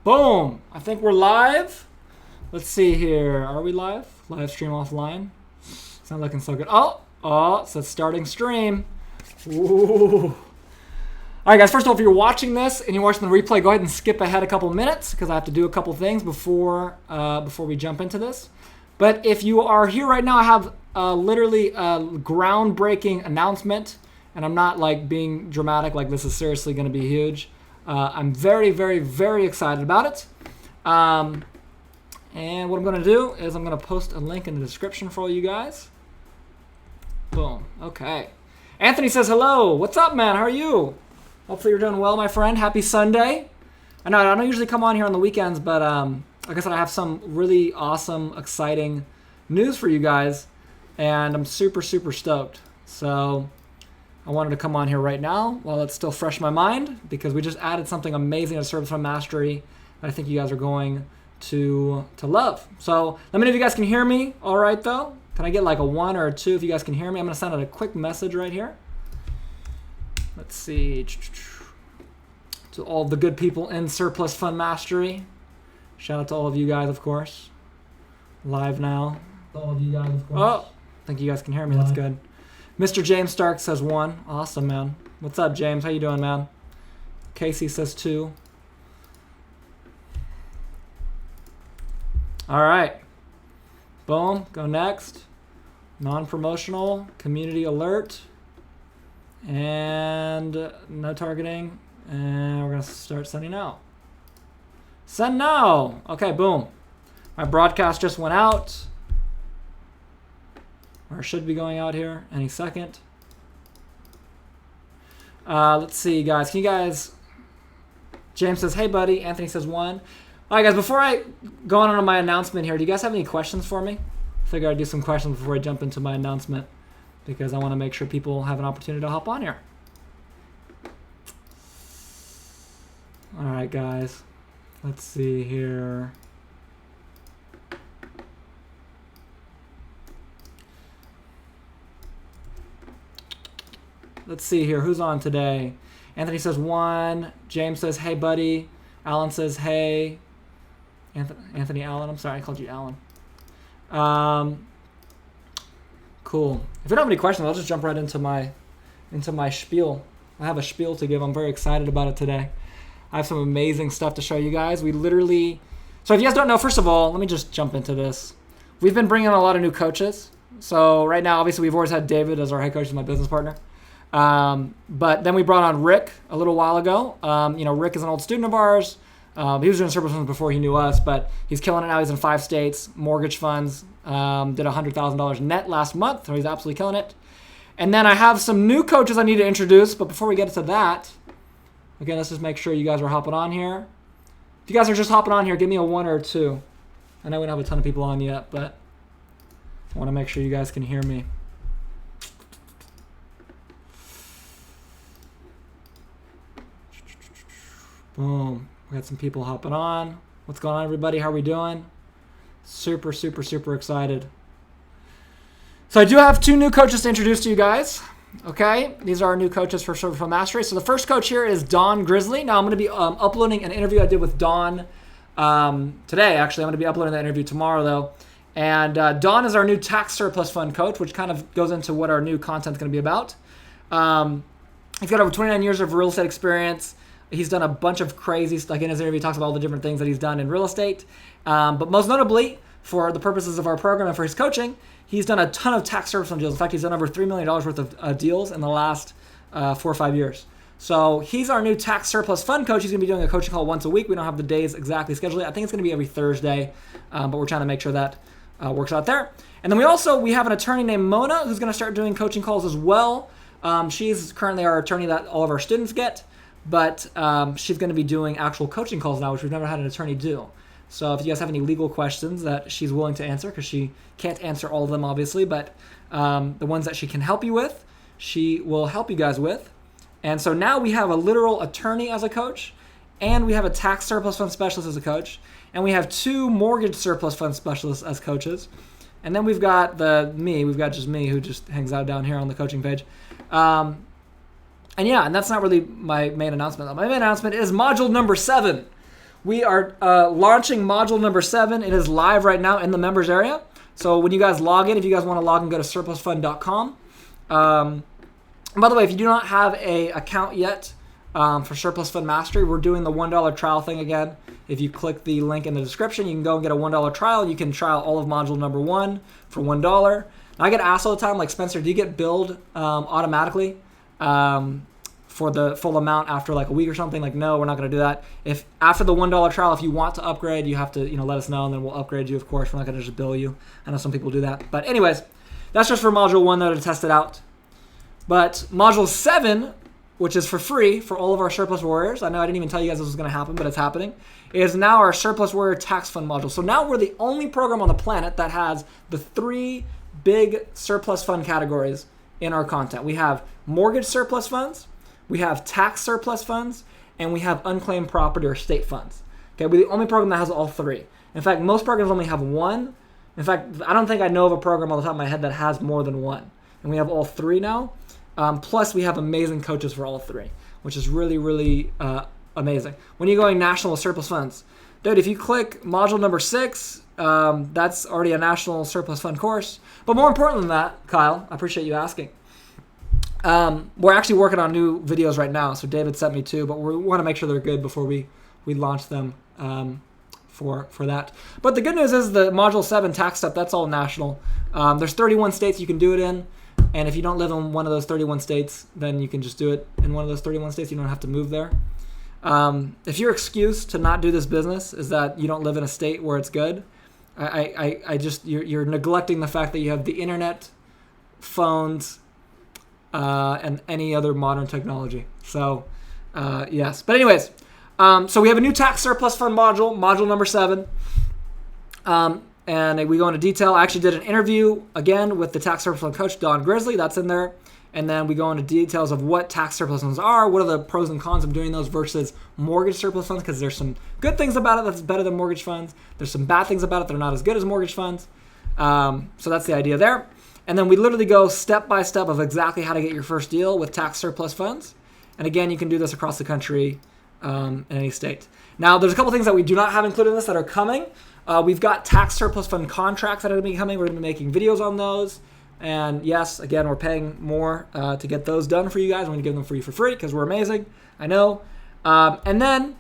Boom. I think we're live. Let's see here. Are we live? Live stream offline. It's not looking so good. Oh, it says starting stream. Ooh. All right, guys. First of all, if you're watching this and you're watching the replay, go ahead and skip ahead a couple minutes because I have to do a couple things before we jump into this. But if you are here right now, I have literally a groundbreaking announcement, and I'm not like being dramatic. Like this is seriously going to be huge. I'm very, very, very excited about it. And what I'm going to do is I'm going to post a link in the description for all you guys. Boom. Okay. Anthony says hello. What's up, man? How are you? Hopefully you're doing well, my friend. Happy Sunday. I know I don't usually come on here on the weekends, but like I said, I have some really awesome, exciting news for you guys, and I'm super, super stoked. So I wanted to come on here right now while it's still fresh in my mind because we just added something amazing to Service Fund Mastery that I think you guys are going to love. So let me know if you guys can hear me all right, though. Can I get like a 1 or a 2 if you guys can hear me? I'm going to send out a quick message right here. Let's see. To all the good people in Surplus Fund Mastery. Shout out to all of you guys, of course. Live now. To all of you guys, of course. Oh, I think you guys can hear me. That's good. Mr. James Stark says 1. Awesome, man. What's up, James? How you doing, man? Casey says 2. All right. Boom. Go next. Non-promotional. Community alert. And no targeting. And we're going to start sending out. Send now. Okay, boom. My broadcast just went out. Or should be going out here any second. Let's see, guys. Can you guys... James says, hey, buddy. Anthony says 1. All right, guys. Before I go on my announcement here, do you guys have any questions for me? I figure I'd do some questions before I jump into my announcement because I want to make sure people have an opportunity to hop on here. All right, guys. Let's see here. Let's see here. Who's on today? Anthony says 1. James says, hey, buddy. Alan says, hey. Anthony Allen. I'm sorry, I called you Alan. Cool. If you don't have any questions, I'll just jump right into my spiel. I have a spiel to give. I'm very excited about it today. I have some amazing stuff to show you guys. So if you guys don't know, first of all, let me just jump into this. We've been bringing on a lot of new coaches. So right now, obviously, we've always had David as our head coach, as my business partner. But then we brought on Rick a little while ago. Rick is an old student of ours. He was doing service funds before he knew us, but he's killing it now. He's in 5 states, mortgage funds, did $100,000 net last month, so he's absolutely killing it. And then I have some new coaches I need to introduce, but before we get to that, again, let's just make sure you guys are hopping on here. If you guys are just hopping on here, give me a 1 or a 2. I know we don't have a ton of people on yet, but I want to make sure you guys can hear me. Boom. We got some people hopping on. What's going on, everybody? How are we doing? Super, super, super excited. So I do have 2 new coaches to introduce to you guys. Okay, these are our new coaches for Service Fund Mastery. So the first coach here is Don Grizzly. Now I'm going to be uploading an interview I did with Don today. Actually, I'm going to be uploading that interview tomorrow, though. And Don is our new tax surplus fund coach, which kind of goes into what our new content is going to be about. He's got over 29 years of real estate experience. He's done a bunch of crazy stuff. Like in his interview, he talks about all the different things that he's done in real estate. But most notably, for the purposes of our program and for his coaching, he's done a ton of tax service fund deals. In fact, he's done over $3 million worth of deals in the last 4 or 5 years. So he's our new tax surplus fund coach. He's going to be doing a coaching call once a week. We don't have the days exactly scheduled yet. I think it's going to be every Thursday, but we're trying to make sure that works out there. And then we have an attorney named Mona who's going to start doing coaching calls as well. She's currently our attorney that all of our students get. But she's going to be doing actual coaching calls now, which we've never had an attorney do. So if you guys have any legal questions that she's willing to answer, because she can't answer all of them, obviously, but the ones that she can help you with, she will help you guys with. And so now we have a literal attorney as a coach, and we have a tax surplus fund specialist as a coach, and we have 2 mortgage surplus fund specialists as coaches. And then we've got just me who just hangs out down here on the coaching page. And that's not really my main announcement. My main announcement is module number 7, we are launching module number 7. It is live right now in the members area. So when you guys log in, if you guys want to log in, go to surplusfund.com. By the way, if you do not have a account yet for Surplus Fund Mastery, we're doing the $1 trial thing again. If you click the link in the description, you can go and get a $1 trial. You can trial all of module number 1 for $1. I get asked all the time, like, Spencer, do you get billed automatically for the full amount after like a week or something? Like, no, we're not going to do that. If after the $1 trial, if you want to upgrade, you have to let us know, and then we'll upgrade you. Of course, we're not going to just bill you. I know some people do that, but anyways, that's just for module 1 though, to test it out. But module 7, which is for free for all of our Surplus Warriors, I know I didn't even tell you guys this was going to happen, but it's happening, is now our Surplus Warrior Tax Fund module. So now we're the only program on the planet that has the 3 big surplus fund categories in our content. We have mortgage surplus funds, we have tax surplus funds, and we have unclaimed property or state funds. Okay, we're the only program that has all 3. In fact, most programs only have 1. In fact, I don't think I know of a program on the top of my head that has more than 1. And we have all 3 now. Plus, we have amazing coaches for all 3, which is really, really amazing. When you're going national surplus funds, dude, if you click module number 6, that's already a national surplus fund course. But more important than that, Kyle, I appreciate you asking. We're actually working on new videos right now. So David sent me 2, but we want to make sure they're good before we launch them for that. But the good news is the module 7 tax stuff, that's all national. There's 31 states you can do it in. And if you don't live in one of those 31 states, then you can just do it in one of those 31 states. You don't have to move there. If your excuse to not do this business is that you don't live in a state where it's good, you're neglecting the fact that you have the internet, phones, and any other modern technology. So, yes. But anyways, so we have a new tax surplus fund module number 7. And we go into detail. I actually did an interview, again, with the tax surplus fund coach, Don Grizzly. That's in there. And then we go into details of what tax surplus funds are, what are the pros and cons of doing those versus mortgage surplus funds, because there's some good things about it that's better than mortgage funds. There's some bad things about it that are not as good as mortgage funds. So that's the idea there. And then we literally go step by step of exactly how to get your first deal with tax surplus funds. And again, you can do this across the country in any state. Now, there's a couple things that we do not have included in this that are coming. We've got tax surplus fund contracts that are going to be coming. We're going to be making videos on those. And yes, again, we're paying more to get those done for you guys. We're going to give them for you for free because we're amazing. I know. And then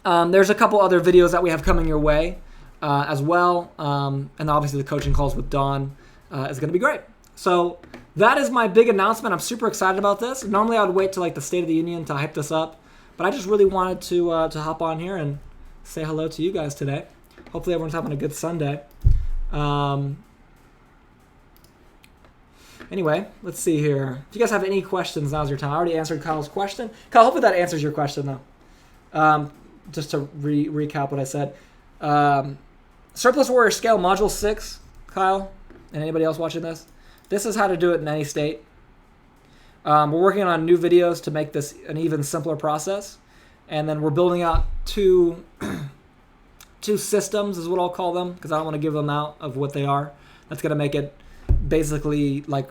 there's a couple other videos that we have coming your way as well. And obviously the coaching calls with Don is going to be great. So that is my big announcement. I'm super excited about this. Normally I would wait till like the State of the Union to hype this up. But I just really wanted to hop on here and say hello to you guys today. Hopefully everyone's having a good Sunday. Anyway, let's see here. If you guys have any questions, now's your time. I already answered Kyle's question. Kyle, hopefully that answers your question, though. Just to recap what I said. Surplus Warrior Scale Module 6, Kyle, and anybody else watching this. This is how to do it in any state. We're working on new videos to make this an even simpler process. And then we're building out two systems is what I'll call them, because I don't want to give them out of what they are. That's going to make it basically like,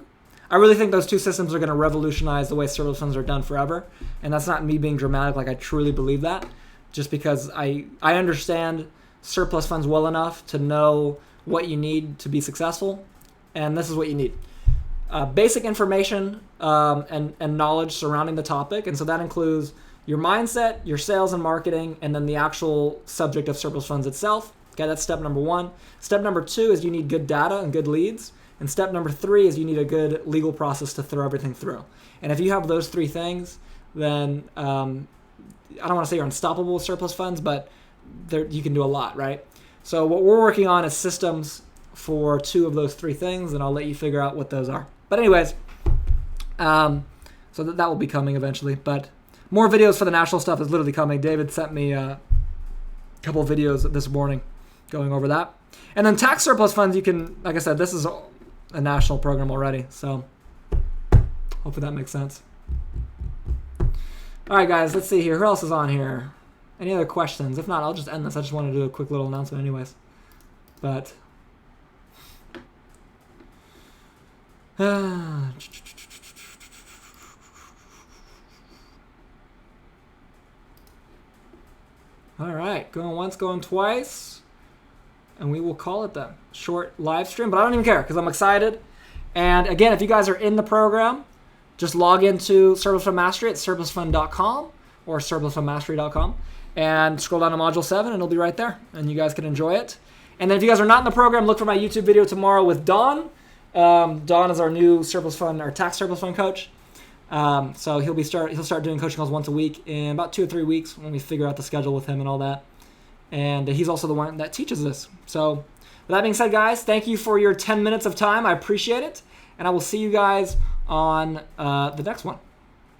I really think those 2 systems are going to revolutionize the way surplus funds are done forever. And that's not me being dramatic. Like, I truly believe that, just because I understand surplus funds well enough to know what you need to be successful. And this is what you need. Basic information and knowledge surrounding the topic. And so that includes your mindset, your sales and marketing, and then the actual subject of surplus funds itself. Okay, that's step number 1. Step number 2 is you need good data and good leads. And step number 3 is you need a good legal process to throw everything through. And if you have those 3 things, then I don't want to say you're unstoppable with surplus funds, but you can do a lot, right? So what we're working on is systems for 2 of those 3 things, and I'll let you figure out what those are. But anyways, so that will be coming eventually. But more videos for the national stuff is literally coming. David sent me a couple of videos this morning going over that. And then tax surplus funds, you can, like I said, this is a national program already. So hopefully that makes sense. All right, guys, let's see here. Who else is on here? Any other questions? If not, I'll just end this. I just want to do a quick little announcement anyways. But All right, going once, going twice. And we will call it then. Short live stream, but I don't even care because I'm excited. And again, if you guys are in the program, just log into Surplus Fund Mastery at surplusfund.com or surplusfundmastery.com and scroll down to Module 7 and it'll be right there. And you guys can enjoy it. And then if you guys are not in the program, look for my YouTube video tomorrow with Don. Don is our new surplus fund, our tax surplus fund coach. So he'll start doing coaching calls once a week in about 2 or 3 weeks when we figure out the schedule with him and all that. And he's also the one that teaches this. So with that being said, guys, thank you for your 10 minutes of time. I appreciate it. And I will see you guys on the next one.